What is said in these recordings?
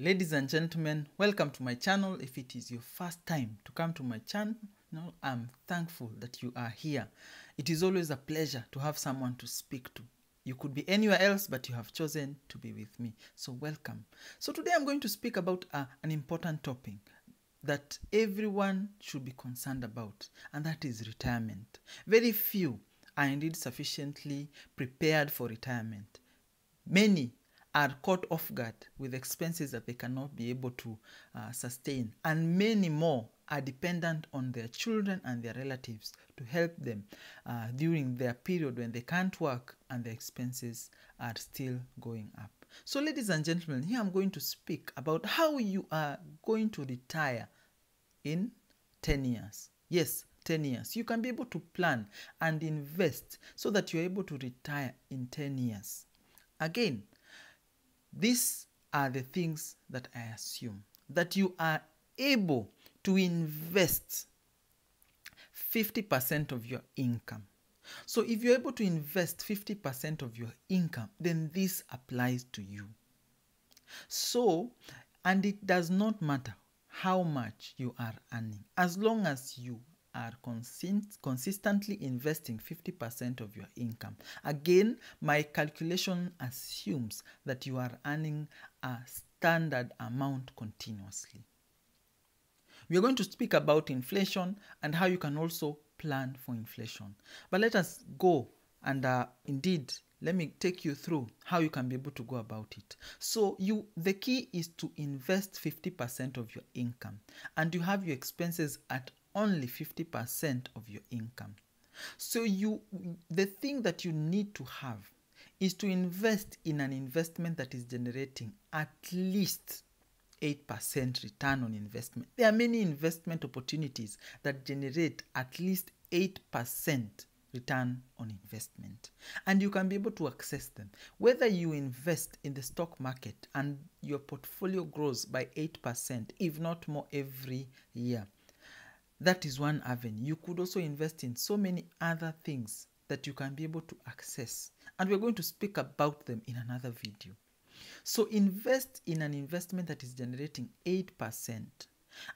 Ladies and gentlemen, welcome to my channel. If it is your first time to come to my channel, I'm thankful that you are here. It is always a pleasure to have someone to speak to. You could be anywhere else, but you have chosen to be with me. So welcome. So today I'm going to speak about an important topic that everyone should be concerned about, and that is retirement. Very few are indeed sufficiently prepared for retirement. Many are caught off guard with expenses that they cannot be able to sustain, and many more are dependent on their children and their relatives to help them during their period when they can't work and the expenses are still going up. So ladies and gentlemen, here I'm going to speak about how you are going to retire in 10 years. Yes, 10 years. You can be able to plan and invest so that you're able to retire in 10 years. Again, these are the things that I assume that you are able to invest 50% of your income. So if you're able to invest 50% of your income, then this applies to you. So, and it does not matter how much you are earning, as long as you are consistently investing 50% of your income. Again, my calculation assumes that you are earning a standard amount continuously. We are going to speak about inflation and how you can also plan for inflation. But let us go and indeed, let me take you through how you can be able to go about it. So the key is to invest 50% of your income, and you have your expenses at only 50% of your income. So the thing that you need to have is to invest in an investment that is generating at least 8% return on investment. There are many investment opportunities that generate at least 8% return on investment, and you can be able to access them. Whether you invest in the stock market and your portfolio grows by 8%, if not more, every year, that is one avenue. You could also invest in so many other things that you can be able to access, and we're going to speak about them in another video. So invest in an investment that is generating 8%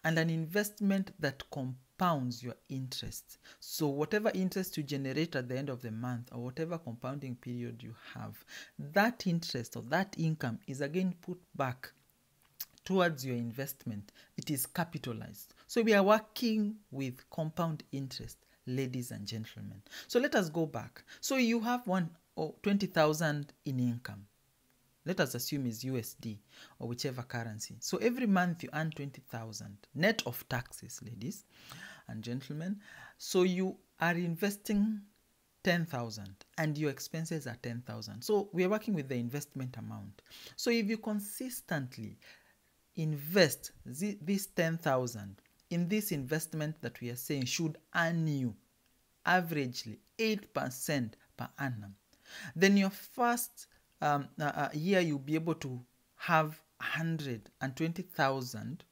and an investment that compounds your interest. So whatever interest you generate at the end of the month, or whatever compounding period you have, that interest or that income is again put back towards your investment. It is capitalized. So we are working with compound interest, ladies and gentlemen. So let us go back. So you have 20,000 in income. Let us assume is USD or whichever currency. So every month you earn 20,000 net of taxes, ladies and gentlemen. So you are investing 10,000 and your expenses are 10,000. So we are working with the investment amount. So if you consistently invest this 10,000 in this investment that we are saying should earn you averagely 8% per annum, then your first year you'll be able to have 120,000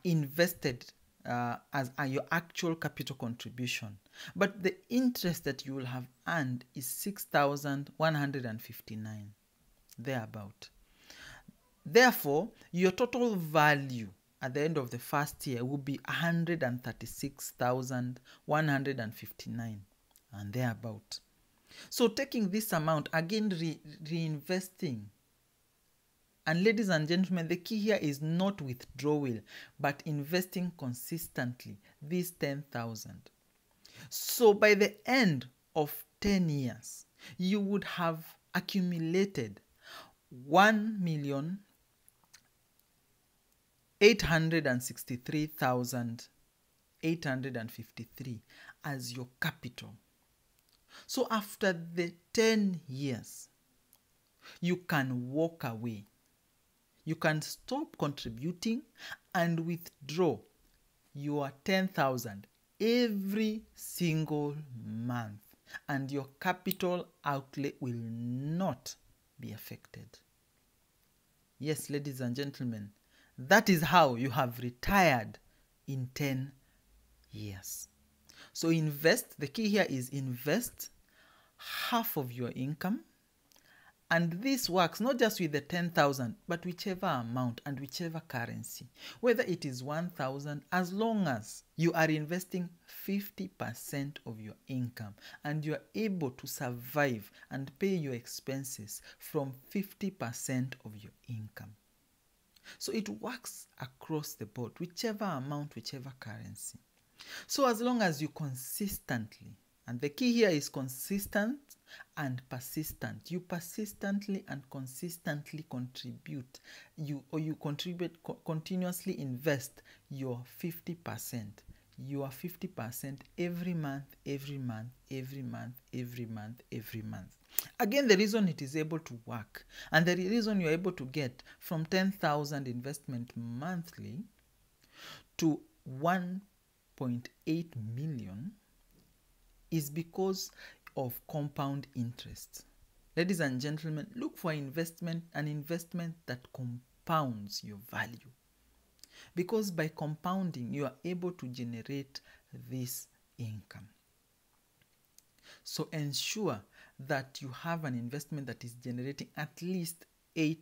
invested as your actual capital contribution, but the interest that you will have earned is 6,159 thereabout. Therefore, your total value at the end of the first year will be 136,159 and thereabout. So taking this amount, again reinvesting. And ladies and gentlemen, the key here is not withdrawal, but investing consistently, this 10,000. So by the end of 10 years, you would have accumulated 1,863,853 as your capital. So after the 10 years, you can walk away. You can stop contributing and withdraw your 10,000 every single month, and your capital outlay will not be affected. Yes, ladies and gentlemen, that is how you have retired in 10 years. So invest, the key here is invest half of your income And this works not just with the 10,000, but whichever amount and whichever currency, whether it is 1,000, as long as you are investing 50% of your income and you are able to survive and pay your expenses from 50% of your income. So it works across the board, whichever amount, whichever currency. So as long as you consistently, and the key here is consistent and persistent. You persistently and consistently contribute. You continuously invest your 50%. Your 50% every month, every month, every month, every month, every month. Again, the reason it is able to work and the reason you're able to get from 10,000 investment monthly to 1.8 million is because of compound interest. Ladies and gentlemen, look for an investment that compounds your value. Because by compounding, you are able to generate this income. So ensure that you have an investment that is generating at least 8%.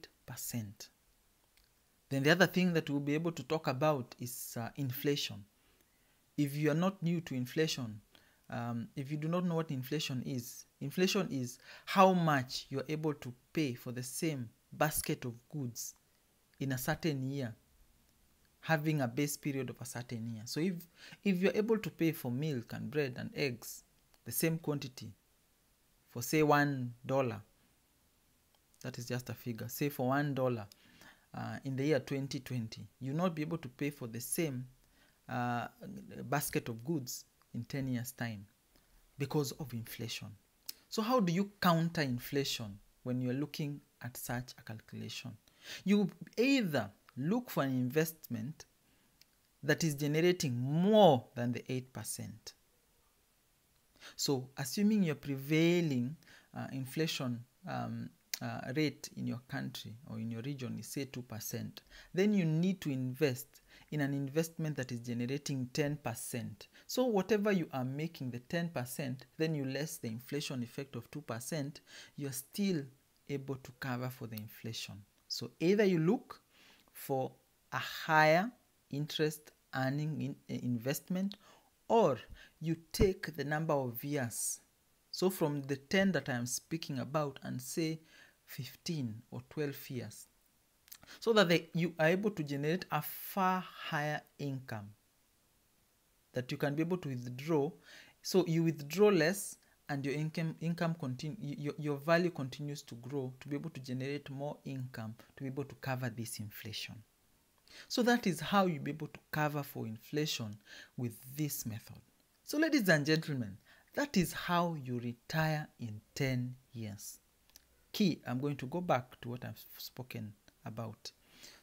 Then the other thing that we'll be able to talk about is inflation. If you are not new to inflation, if you do not know what inflation is how much you're able to pay for the same basket of goods in a certain year, having a base period of a certain year. So if you're able to pay for milk and bread and eggs, the same quantity, for say $1, that is just a figure, say for $1 in the year 2020, you'll not be able to pay for the same basket of goods in 10 years' time because of inflation. So how do you counter inflation when you're looking at such a calculation? You either look for an investment that is generating more than the 8%. So assuming your prevailing inflation rate in your country or in your region is say 2%, then you need to invest in an investment that is generating 10%. So whatever you are making, the 10%, then you less the inflation effect of 2%, you're still able to cover for the inflation. So either you look for a higher interest earning investment, or you take the number of years. So from the 10 that I am speaking about and say 15 or 12 years. So that you are able to generate a far higher income that you can be able to withdraw. So you withdraw less and your your value continues to grow to be able to generate more income to be able to cover this inflation. So that is how you'll be able to cover for inflation with this method. So ladies and gentlemen, that is how you retire in 10 years. Key, I'm going to go back to what I've spoken about.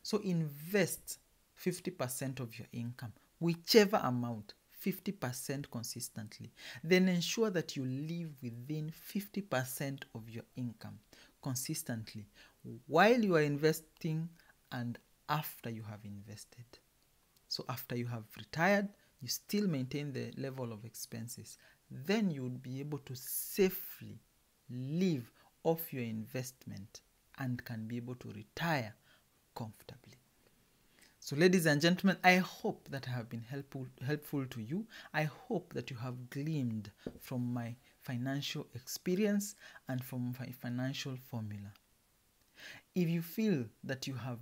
So invest 50% of your income, whichever amount, 50% consistently. Then ensure that you live within 50% of your income consistently while you are investing and after you have invested. So after you have retired, you still maintain the level of expenses. Then you would be able to safely live off your investment and can be able to retire comfortably. So ladies and gentlemen, I hope that I have been helpful to you. I hope that you have gleaned from my financial experience and from my financial formula. If you feel that you have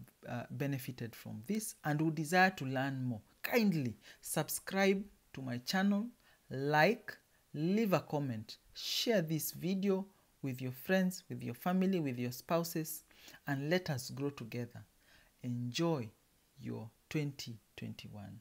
benefited from this and would desire to learn more, kindly subscribe to my channel, like, leave a comment, share this video with your friends, with your family, with your spouses, and let us grow together. Enjoy your 2021.